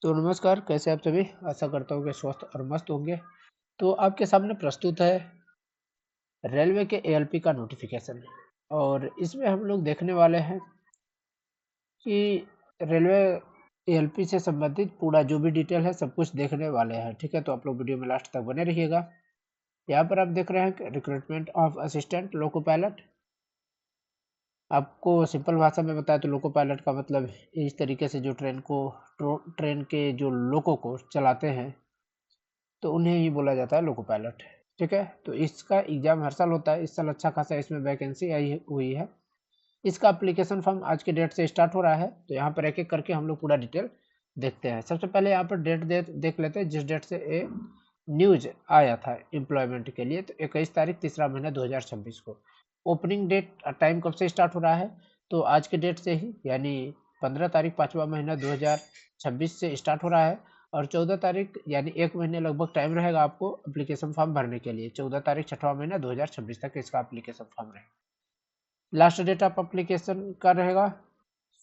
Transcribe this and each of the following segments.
तो नमस्कार, कैसे आप सभी? आशा करता हूँ कि स्वस्थ और मस्त होंगे। तो आपके सामने प्रस्तुत है रेलवे के एएलपी का नोटिफिकेशन और इसमें हम लोग देखने वाले हैं कि रेलवे एएलपी से संबंधित पूरा जो भी डिटेल है सब कुछ देखने वाले हैं। ठीक है, तो आप लोग वीडियो में लास्ट तक बने रहिएगा। यहाँ पर आप देख रहे हैं recruitment of assistant loco pilot. आपको सिंपल भाषा में बताया तो लोको पायलट का मतलब इस तरीके से जो ट्रेन के जो लोको को चलाते हैं तो उन्हें ही बोला जाता है लोको पायलट। ठीक है, तो इसका एग्जाम हर साल होता है। इस साल अच्छा खासा इसमें वैकेंसी आई हुई है। इसका एप्लीकेशन फॉर्म आज के डेट से स्टार्ट हो रहा है। तो यहाँ पर एक एक करके हम लोग पूरा डिटेल देखते हैं। सबसे पहले यहाँ पर डेट देख लेते हैं जिस डेट से ये न्यूज आया था एम्प्लॉयमेंट के लिए। तो 21 तारीख तीसरा महीना 2026 को ओपनिंग डेट टाइम कब से स्टार्ट हो रहा है, तो आज के डेट से ही यानी 15 तारीख पाँचवा महीना 2026 से स्टार्ट हो रहा है। और 14 तारीख यानी एक महीने लगभग टाइम रहेगा आपको एप्लीकेशन फॉर्म भरने के लिए। 14 तारीख छठवां महीना 2026 तक इसका एप्लीकेशन फॉर्म रहेगा। लास्ट डेट ऑफ एप्लीकेशन का रहेगा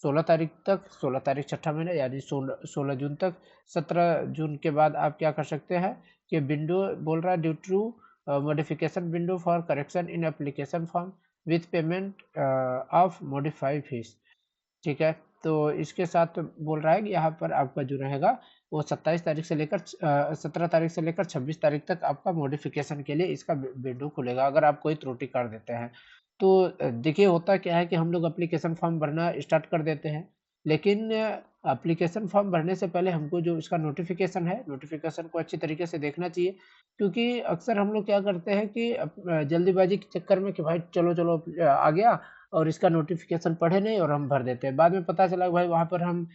16 तारीख तक। 16 तारीख छठा महीना यानी 16 जून तक। 17 जून के बाद आप क्या कर सकते हैं कि विंडो बोल रहा है due to modification window for correction in application form with payment of modified fees. ठीक है, तो इसके साथ बोल रहा है कि यहाँ पर आपका जो रहेगा वो 27 तारीख से लेकर 17 तारीख से लेकर 26 तारीख तक आपका मॉडिफिकेशन के लिए इसका विंडो खुलेगा अगर आप कोई त्रुटि कर देते हैं। तो देखिए होता क्या है कि हम लोग एप्लीकेशन फॉर्म भरना स्टार्ट कर देते हैं, लेकिन एप्लीकेशन फॉर्म भरने से पहले हमको जो इसका नोटिफिकेशन है नोटिफिकेशन को अच्छी तरीके से देखना चाहिए। क्योंकि अक्सर हम लोग क्या करते हैं कि जल्दीबाजी के चक्कर में कि भाई चलो चलो आ गया और इसका नोटिफिकेशन पढ़े नहीं और हम भर देते हैं। बाद में पता चला कि भाई वहाँ पर हम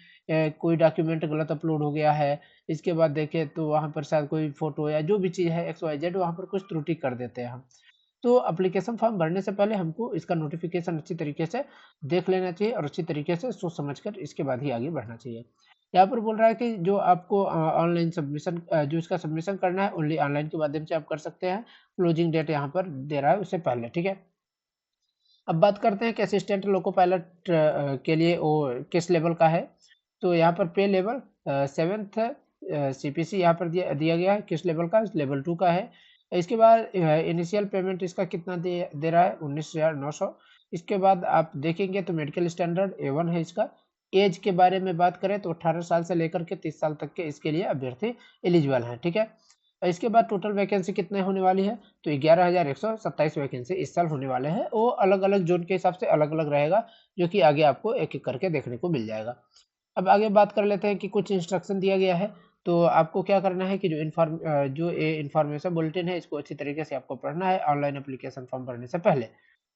कोई डॉक्यूमेंट गलत अपलोड हो गया है। इसके बाद देखें तो वहाँ पर शायद कोई फ़ोटो या जो भी चीज़ है एक्स वाई जेड वहाँ पर कुछ त्रुटि कर देते हैं हम। तो एप्लीकेशन फॉर्म भरने से पहले हमको इसका नोटिफिकेशन अच्छी तरीके से देख लेना चाहिए और अच्छी तरीके से सोच समझ कर इसके बाद ही आगे बढ़ना चाहिए। यहाँ पर बोल रहा है कि जो आपको ऑनलाइन सबमिशन जो इसका सबमिशन करना है ओनली ऑनलाइन के माध्यम से आप कर सकते हैं। क्लोजिंग डेट यहाँ पर दे रहा है उससे पहले। ठीक है, अब बात करते हैं कि असिस्टेंट लोको पायलट के लिए वो किस लेवल का है। तो यहाँ पर पे लेवल 7th सीपीसी यहाँ पर दिया गया है। किस लेवल का? लेवल 2 का है। इसके बाद इनिशियल पेमेंट इसका कितना दे रहा है? 19,900। इसके बाद आप देखेंगे तो मेडिकल स्टैंडर्ड A1 है इसका। एज के बारे में बात करें तो 18 साल से लेकर के 30 साल तक के इसके लिए अभ्यर्थी एलिजिबल हैं। ठीक है, और इसके बाद टोटल वैकेंसी कितने होने वाली है? तो 11,127 वैकेंसी इस साल होने वाले हैं। वो अलग-अलग ज़ोन के हिसाब से अलग-अलग रहेगा, जो कि आगे आपको एक-एक करके देखने को मिल जाएगा। अब आगे बात कर लेते हैं कि कुछ इंस्ट्रक्शन दिया गया है। तो आपको क्या करना है कि जो ये इन्फॉर्मेशन बुलेटिन है इसको अच्छी तरीके से आपको पढ़ना है ऑनलाइन एप्लीकेशन फॉर्म भरने से पहले।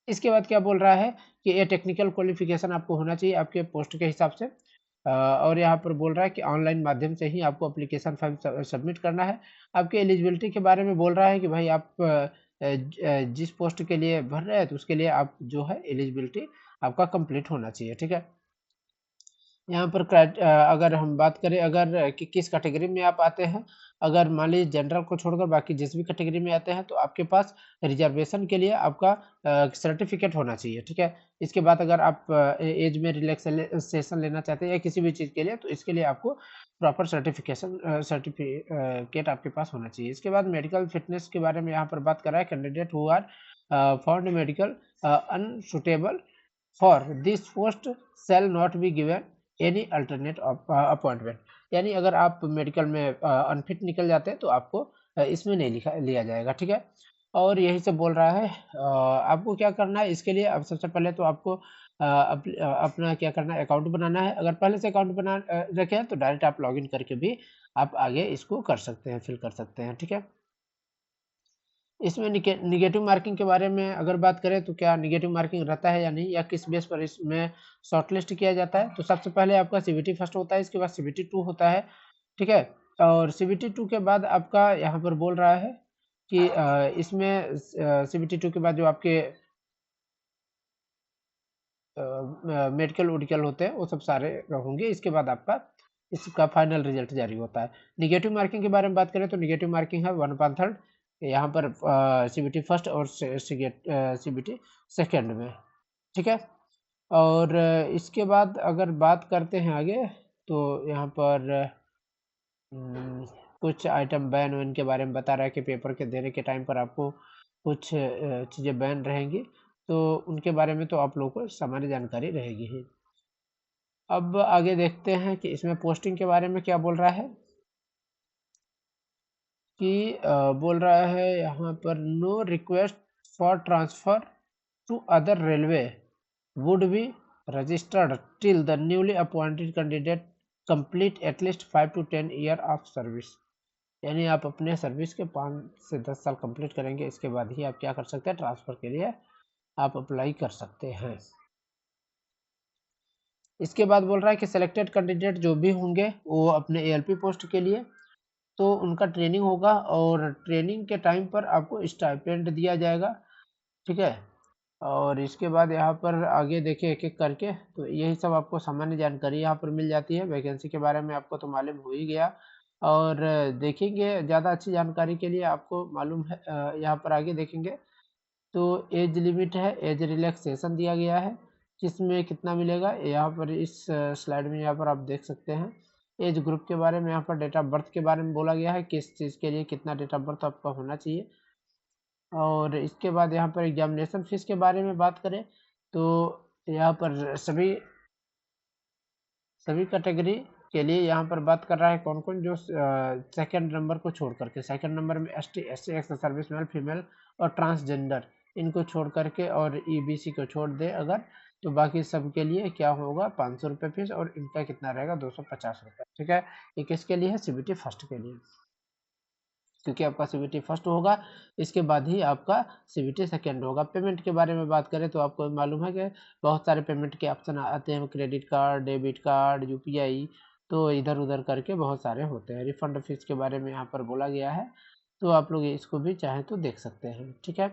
इसके बाद क्या बोल रहा है कि ये टेक्निकल क्वालिफिकेशन आपको होना चाहिए आपके पोस्ट के हिसाब से। और यहाँ पर बोल रहा है कि ऑनलाइन माध्यम से ही आपको एप्लीकेशन फॉर्म सबमिट करना है। आपकी एलिजिबिलिटी के बारे में बोल रहा है कि भाई आप जिस पोस्ट के लिए भर रहे हैं तो उसके लिए आप जो है एलिजिबिलिटी आपका कंप्लीट होना चाहिए। ठीक है, यहाँ पर अगर हम बात करें अगर कि किस कैटेगरी में आप आते हैं, अगर मान लीजिए जनरल को छोड़कर बाकी जिस भी कैटेगरी में आते हैं तो आपके पास रिजर्वेशन के लिए आपका सर्टिफिकेट होना चाहिए। ठीक है, इसके बाद अगर आप एज में रिलैक्सेशन लेना चाहते हैं या किसी भी चीज़ के लिए तो इसके लिए आपको प्रॉपर सर्टिफिकेट आपके पास होना चाहिए। इसके बाद मेडिकल फिटनेस के बारे में यहाँ पर बात कर रहा है। Candidate who are found medical unsuitable for this post shall not be given any alternate appointment. यानी अगर आप मेडिकल में अनफिट निकल जाते हैं तो आपको इसमें नहीं लिया जाएगा। ठीक है, और यही सब बोल रहा है। आपको क्या करना है इसके लिए? अब सबसे पहले तो आपको अपना क्या करना है, अकाउंट बनाना है। अगर पहले से अकाउंट बना रखे हैं तो डायरेक्ट आप लॉगिन करके भी आप आगे इसको कर सकते हैं, फिल कर सकते हैं। ठीक है, इसमें निगेटिव मार्किंग के बारे में अगर बात करें तो क्या निगेटिव मार्किंग रहता है या नहीं, या किस बेस पर इसमें शॉर्टलिस्ट किया जाता है? तो सबसे पहले आपका सीबीटी फर्स्ट होता है, इसके बाद सीबीटी 2 होता है। ठीक है, और सीबीटी 2 के बाद आपका यहाँ पर बोल रहा है कि इसमें सीबीटी 2 के बाद जो आपके मेडिकल वोडिकल होते हैं वो सब सारे होंगे। इसके बाद आपका इसका फाइनल रिजल्ट जारी होता है। निगेटिव मार्किंग के बारे में बात करें तो निगेटिव मार्किंग है 1/3 यहाँ पर सीबीटी फर्स्ट और सीबीटी सेकंड में। ठीक है, और इसके बाद अगर बात करते हैं आगे तो यहाँ पर कुछ आइटम बैन वैन के बारे में बता रहा है कि पेपर के देने के टाइम पर आपको कुछ चीज़ें बैन रहेंगी, तो उनके बारे में तो आप लोगों को सामान्य जानकारी रहेगी ही। अब आगे देखते हैं कि इसमें पोस्टिंग के बारे में क्या बोल रहा है कि बोल रहा है यहाँ पर no request for transfer to other railway would be registered till the newly appointed candidate complete at least 5 to 10 year of service। यानी आप अपने सर्विस के 5 से 10 साल कंप्लीट करेंगे, इसके बाद ही आप क्या कर सकते हैं, ट्रांसफ़र के लिए आप अप्लाई कर सकते हैं। इसके बाद बोल रहा है कि सिलेक्टेड कैंडिडेट जो भी होंगे वो अपने एएलपी पोस्ट के लिए तो उनका ट्रेनिंग होगा और ट्रेनिंग के टाइम पर आपको स्टाइपेंड दिया जाएगा, ठीक है। और इसके बाद यहाँ पर आगे देखिए एक एक करके, तो यही सब आपको सामान्य जानकारी यहाँ पर मिल जाती है। वैकेंसी के बारे में आपको तो मालूम हो ही गया। और देखेंगे ज़्यादा अच्छी जानकारी के लिए आपको मालूम है, यहाँ पर आगे देखेंगे तो एज लिमिट है, एज रिलैक्सेशन दिया गया है, किसमें कितना मिलेगा यहाँ पर इस स्लाइड में यहाँ पर आप देख सकते हैं। एज ग्रुप के बारे में यहाँ पर डेट ऑफ बर्थ के बारे में बोला गया है, किस चीज़ के लिए कितना डेट ऑफ बर्थ आपका होना चाहिए। और इसके बाद यहाँ पर एग्जामिनेशन फीस के बारे में बात करें तो यहाँ पर सभी कैटेगरी के लिए यहाँ पर बात कर रहा है कौन कौन जो सेकंड नंबर को छोड़ करके, सेकंड नंबर में ST SC ex service man female और ट्रांसजेंडर इनको छोड़ करके और ईबीसी को छोड़ दे अगर, तो बाकी सब के लिए क्या होगा 500 रुपये फीस और इनका कितना रहेगा 250 रुपये, ठीक है। ये किसके लिए है, सीबीटी फर्स्ट के लिए, क्योंकि आपका सीबीटी फर्स्ट होगा इसके बाद ही आपका सीबीटी सेकंड होगा। पेमेंट के बारे में बात करें तो आपको मालूम है कि बहुत सारे पेमेंट के ऑप्शन आते हैं, credit card, debit card, UPI, तो इधर उधर करके बहुत सारे होते हैं। रिफंड फीस के बारे में यहाँ पर बोला गया है, तो आप लोग इसको भी चाहें तो देख सकते हैं, ठीक है।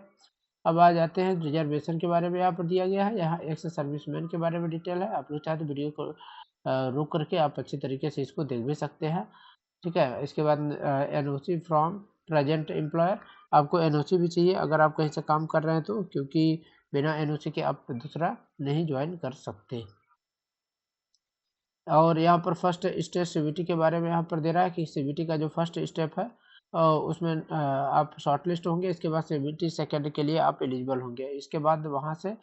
अब आ जाते हैं रिजर्वेशन के बारे में, यहाँ पर दिया गया है, यहाँ एक्स सर्विसमैन के बारे में डिटेल है। आप लोग चाहे तो वीडियो को रोक करके आप अच्छी तरीके से इसको देख भी सकते हैं, ठीक है। इसके बाद एनओसी फ्रॉम प्रेजेंट एम्प्लॉयर, आपको एनओसी भी चाहिए अगर आप कहीं से काम कर रहे हैं तो, क्योंकि बिना एनओसी के आप दूसरा नहीं ज्वाइन कर सकते। और यहाँ पर फर्स्ट स्टेज सीबीटी के बारे में यहाँ पर दे रहा है कि सीबीटी का जो फर्स्ट स्टेप है उसमें आप शॉर्टलिस्ट होंगे, इसके बाद सीबीटी सेकंड के लिए आप एलिजिबल होंगे, इसके बाद वहाँ से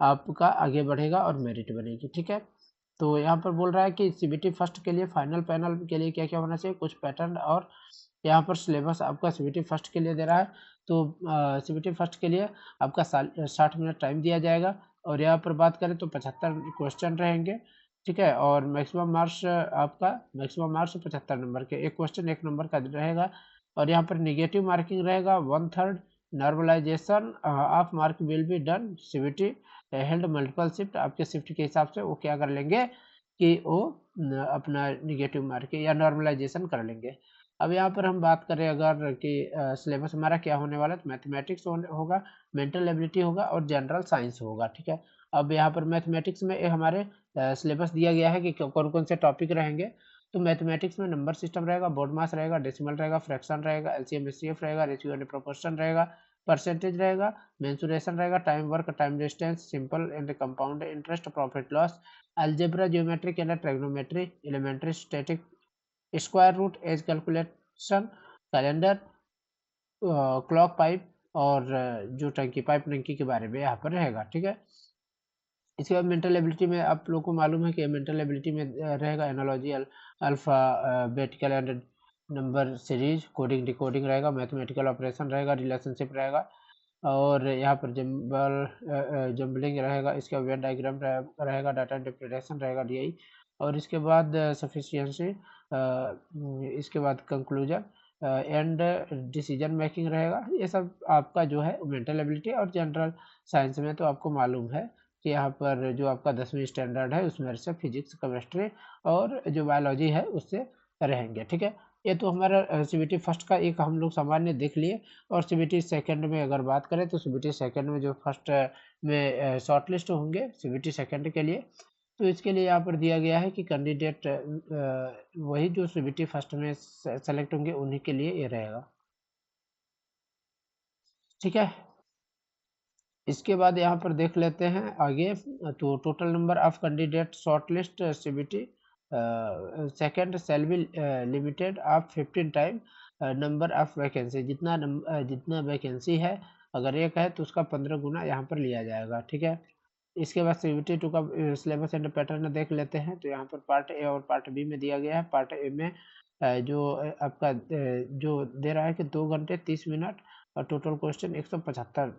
आपका आगे बढ़ेगा और मेरिट बनेगी, ठीक है। तो यहाँ पर बोल रहा है कि सीबीटी फर्स्ट के लिए फाइनल पैनल के लिए क्या क्या होना चाहिए, कुछ पैटर्न और यहाँ पर सिलेबस आपका सीबीटी फर्स्ट के लिए दे रहा है। तो सीबीटी फर्स्ट के लिए आपका 60 मिनट टाइम दिया जाएगा और यहाँ पर बात करें तो 75 क्वेश्चन रहेंगे, ठीक है। और मैक्सिमम मार्क्स आपका मैक्सिमम मार्क्स 75 नंबर के, एक क्वेश्चन 1 नंबर का रहेगा। और यहाँ पर निगेटिव मार्किंग रहेगा 1/3। Normalisation of mark will be done, CBT held multiple shift, आपके शिफ्ट के हिसाब से वो क्या कर लेंगे कि वो अपना निगेटिव मार्किंग या नॉर्मलाइजेशन कर लेंगे। अब यहाँ पर हम बात करें अगर कि सिलेबस हमारा क्या होने वाला है, तो मैथमेटिक्स होगा, मेंटल एबिलिटी होगा और जनरल साइंस होगा, ठीक है। अब यहाँ पर मैथमेटिक्स में हमारे सिलेबस दिया गया है कि कौन कौन से टॉपिक रहेंगे। तो मैथमेटिक्स में नंबर सिस्टम रहेगा, बोर्ड मास रहेगा, डेसिमल रहेगा, फ्रैक्शन रहेगा, एलसीएम एचसीएफ रहेगा, रेशियो एंड प्रोपोर्शन रहेगा, परसेंटेज रहेगा, मेंसुरेशन रहेगा, time work, time distance, simple and compound interest, profit loss, algebra, geometric and trigonometry, elementary static, square root, age calculation, calendar, clock pipe और जो टंकी pipe नंकी के बारे में यहाँ पर रहेगा, ठीक है। इसके बाद मेंटल एबिलिटी में आप लोग को मालूम है कि मेंटल एबिलिटी में रहेगा analogy, alphabetical and number series, coding decoding रहेगा, मैथमेटिकल ऑपरेशन रहेगा, रिलेशनशिप रहेगा और यहाँ पर जम्बलिंग रहेगा, इसका वेन डायग्राम रहेगा, डाटा इंटरप्रिटेशन रहेगा, डीआई। और इसके बाद सफिशियंसी, इसके बाद कंक्लूजन एंड डिसीजन मेकिंग रहेगा। ये सब आपका जो है मेंटल एबिलिटी। और जनरल साइंस में तो आपको मालूम है कि यहाँ पर जो आपका 10वीं स्टैंडर्ड है उसमें से फिजिक्स, केमिस्ट्री और जो बायोलॉजी है उससे रहेंगे, ठीक है। ये तो हमारा सीबीटी फर्स्ट का एक हम लोग सामान्य देख लिए। और सीबीटी सेकंड में अगर बात करें तो सीबीटी सेकंड में जो फर्स्ट में शॉर्ट लिस्ट होंगे सीबीटी सेकंड के लिए, तो इसके लिए यहाँ पर दिया गया है कि कैंडिडेट वही जो सीबीटी फर्स्ट में सेलेक्ट होंगे उन्हीं के लिए ये रहेगा, ठीक है। इसके बाद यहाँ पर देख लेते हैं आगे, तो total number of candidate short list CBT second shall be limited of 15 time number of vacancy, जितना वैकेंसी है अगर एक है तो उसका 15 गुना यहाँ पर लिया जाएगा, ठीक है। इसके बाद सीबीटी 2 का सिलेबस एंड पैटर्न देख लेते हैं। तो यहाँ पर पार्ट ए और पार्ट बी में दिया गया है। पार्ट ए में आपका जो दे रहा है कि 2 घंटे 30 मिनट और टोटल क्वेश्चन 175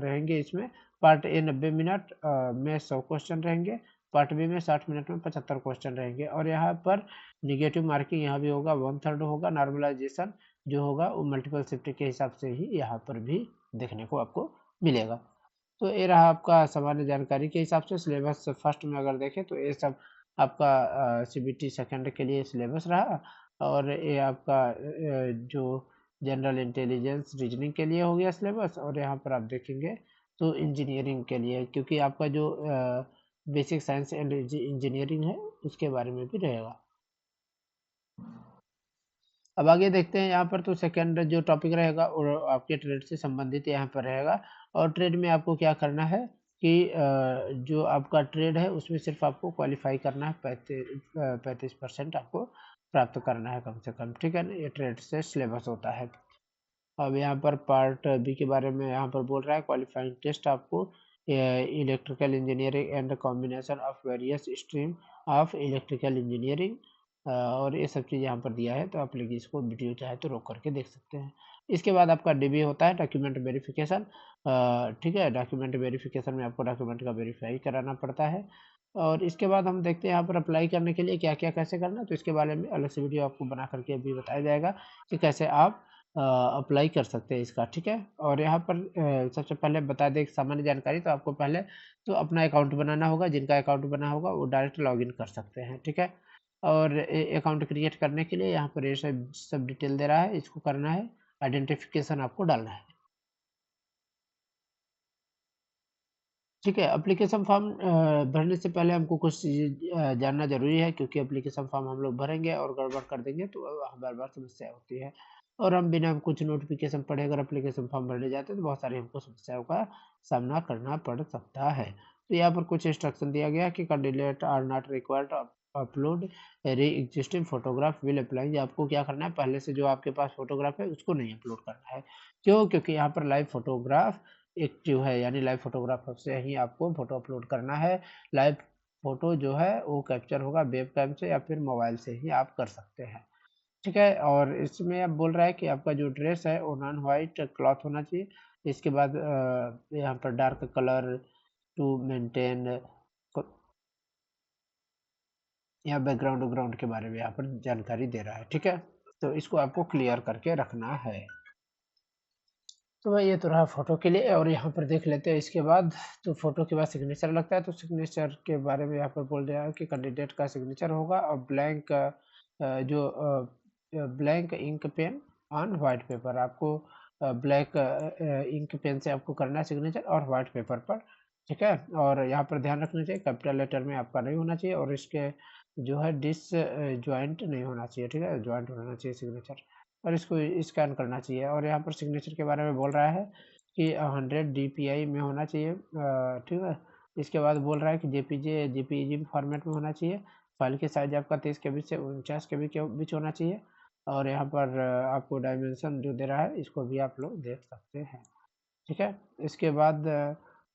रहेंगे इसमें। पार्ट ए 90 मिनट में 100 क्वेश्चन रहेंगे। पार्ट बी में 60 मिनट में 75 क्वेश्चन रहेंगे। और यहाँ पर निगेटिव मार्किंग यहाँ भी होगा, 1/3 होगा। नॉर्मलाइजेशन जो होगा वो मल्टीपल शिफ्ट के हिसाब से ही यहाँ पर भी देखने को आपको मिलेगा। तो ये रहा आपका सामान्य जानकारी के हिसाब से सिलेबस। फर्स्ट में अगर देखें तो ये सब आपका सीबीटी सेकंड के लिए सिलेबस रहा, और ये आपका जो जनरल इंटेलिजेंस रीजनिंग के लिए हो गया सिलेबस। और यहाँ पर आप देखेंगे तो इंजीनियरिंग के लिए, क्योंकि आपका जो बेसिक साइंस एंड इंजीनियरिंग है उसके बारे में भी रहेगा। अब आगे देखते हैं यहाँ पर। तो सेकंड जो टॉपिक रहेगा और आपके ट्रेड से संबंधित यहाँ पर रहेगा। और ट्रेड में आपको क्या करना है कि जो आपका ट्रेड है उसमें सिर्फ आपको क्वालिफाई करना है, 35% आपको प्राप्त करना है कम से कम, ठीक है ना। ये ट्रेड से सिलेबस होता है। अब यहाँ पर पार्ट बी के बारे में यहाँ पर बोल रहा है क्वालिफाइंग टेस्ट आपको electrical engineering and combination of various stream of electrical engineering, और ये सब चीज़ यहाँ पर दिया है। तो आप लोग इसको वीडियो चाहे तो रोक करके देख सकते हैं। इसके बाद आपका डीबी होता है डॉक्यूमेंट वेरिफिकेशन, ठीक है। डॉक्यूमेंट वेरिफिकेशन में आपको डॉक्यूमेंट का वेरीफाई कराना पड़ता है। और इसके बाद हम देखते हैं यहाँ पर अप्लाई करने के लिए क्या क्या कैसे करना है। तो इसके बारे में अलग से वीडियो आपको बना करके अभी बताया जाएगा कि कैसे आप अप्लाई कर सकते हैं इसका, ठीक है। और यहाँ पर सबसे पहले बता दें सामान्य जानकारी। तो आपको पहले तो अपना अकाउंट बनाना होगा। जिनका अकाउंट बना होगा वो डायरेक्ट लॉगिन कर सकते हैं, ठीक है। और अकाउंट क्रिएट करने के लिए यहाँ पर ये सब डिटेल दे रहा है, इसको करना है। आइडेंटिफिकेशन आपको डालना है, ठीक है। एप्लीकेशन फॉर्म भरने से पहले हमको कुछ चीज़ें जानना जरूरी है, क्योंकि एप्लीकेशन फॉर्म हम लोग भरेंगे और गड़बड़ कर देंगे तो बार बार समस्या होती है। और हम बिना कुछ नोटिफिकेशन पढ़े अगर एप्लीकेशन फॉर्म भरने जाते हैं तो बहुत सारी हमको समस्याओं का सामना करना पड़ सकता है। तो यहाँ पर कुछ इंस्ट्रक्शन दिया गया कि candidate are not required upload re existing photograph will apply. आपको क्या करना है, पहले से जो आपके पास फोटोग्राफ है उसको नहीं अपलोड करना है। क्यों? क्योंकि यहाँ पर लाइव फोटोग्राफ एक्टिव है, यानी लाइव फोटोग्राफर से ही आपको फोटो अपलोड करना है। लाइव फोटो जो है वो कैप्चर होगा वेब कैम से या फिर मोबाइल से ही आप कर सकते हैं, ठीक है। और इसमें अब बोल रहा है कि आपका जो ड्रेस है वो नॉन वाइट क्लॉथ होना चाहिए। इसके बाद यहाँ पर डार्क कलर टू मेंटेन, यहाँ बैकग्राउंड ग्राउंड के बारे में यहाँ पर जानकारी दे रहा है, ठीक है। तो इसको आपको क्लियर करके रखना है। तो भाई ये तो रहा फोटो के लिए। और यहाँ पर देख लेते हैं इसके बाद। तो फोटो के बाद सिग्नेचर लगता है। तो सिग्नेचर के बारे में यहाँ पर बोल रहा है कि कैंडिडेट का सिग्नेचर होगा और ब्लैंक जो blank ink pen on white paper, आपको ब्लैक इंक पेन से आपको करना है सिग्नेचर और वाइट पेपर पर, ठीक है। और यहाँ पर ध्यान रखना चाहिए कैपिटल लेटर में आपका नहीं होना चाहिए, और इसके जो है डिस ज्वाइंट नहीं होना चाहिए, ठीक है। ज्वाइंट होना चाहिए सिग्नेचर, और इसको स्कैन करना चाहिए। और यहाँ पर सिग्नेचर के बारे में बोल रहा है कि 100 DPI में होना चाहिए, ठीक है। इसके बाद बोल रहा है कि JPG फॉर्मेट में होना चाहिए। फाइल की साइज आपका 23 KB से 49 KB के बीच होना चाहिए। और यहाँ पर आपको डायमेंशन जो दे रहा है इसको भी आप लोग देख सकते हैं, ठीक है। इसके बाद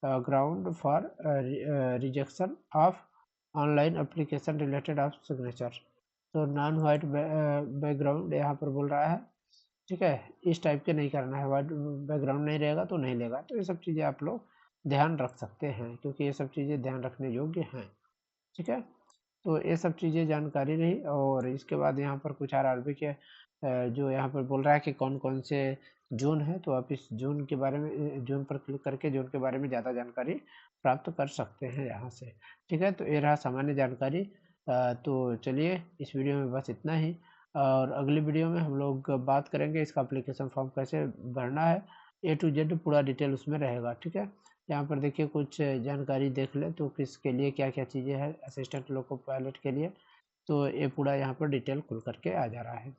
ground for rejection of online application related of signature. तो नॉन वाइट बैकग्राउंड यहाँ पर बोल रहा है, ठीक है। इस टाइप के नहीं करना है, वाइट बैकग्राउंड नहीं रहेगा तो नहीं लेगा। तो ये सब चीज़ें आप लोग ध्यान रख सकते हैं, क्योंकि ये सब चीज़ें ध्यान रखने योग्य हैं, ठीक है। तो ये सब चीज़ें जानकारी रही। और इसके बाद यहाँ पर कुछ RRB के जो यहाँ पर बोल रहा है कि कौन कौन से जोन है। तो आप इस जोन के बारे में जोन पर क्लिक करके जोन के बारे में ज़्यादा जानकारी प्राप्त कर सकते हैं यहाँ से, ठीक है। तो ये रहा सामान्य जानकारी। तो चलिए इस वीडियो में बस इतना ही। और अगली वीडियो में हम लोग बात करेंगे इसका एप्लीकेशन फॉर्म कैसे भरना है। A to Z पूरा डिटेल उसमें रहेगा, ठीक है। यहाँ पर देखिए कुछ जानकारी देख ले तो किसके लिए क्या क्या चीज़ें हैं असिस्टेंट लोको पायलट के लिए। तो ये पूरा यहाँ पर डिटेल खुल करके आ जा रहा है,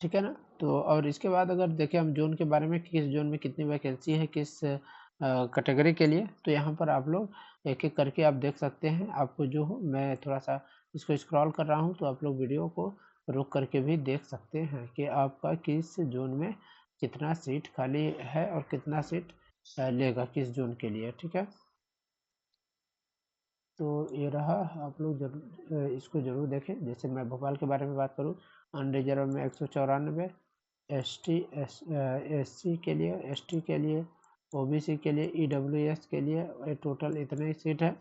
ठीक है ना। तो और इसके बाद अगर देखें हम जोन के बारे में, किस जोन में कितनी वैकेंसी है किस कैटेगरी के लिए, तो यहाँ पर आप लोग एक एक करके आप देख सकते हैं। आपको जो हो मैं थोड़ा सा इसको स्क्रॉल कर रहा हूँ तो आप लोग वीडियो को रुक करके भी देख सकते हैं कि आपका किस जोन में कितना सीट खाली है और कितना सीट लेगा किस जोन के लिए, ठीक है। तो ये रहा, आप लोग जरूर इसको ज़रूर देखें। जैसे मैं भोपाल के बारे में बात करूँ, अनरिजर्व में 194, एससी के लिए, एसटी के लिए, ओबीसी के लिए, ईडब्ल्यूएस के लिए टोटल इतने ही सीट है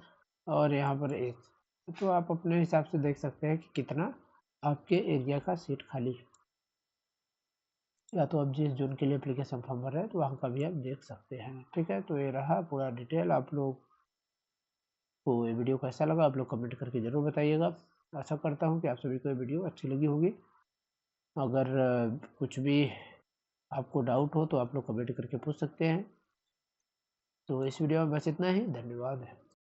और यहाँ पर एक। तो आप अपने हिसाब से देख सकते हैं कि कितना आपके एरिया का सीट खाली है, या तो आप जिस जोन के लिए एप्लीकेशन फॉर्म भर रहे हैं तो वहाँ का भी आप देख सकते हैं, ठीक है। तो ये रहा पूरा डिटेल। आप लोग को ये वीडियो कैसा लगा आप लोग कमेंट करके ज़रूर बताइएगा। आशा करता हूँ कि आप सभी को ये वीडियो अच्छी लगी होगी। अगर कुछ भी आपको डाउट हो तो आप लोग कमेंट करके पूछ सकते हैं। तो इस वीडियो में बस इतना ही, धन्यवाद।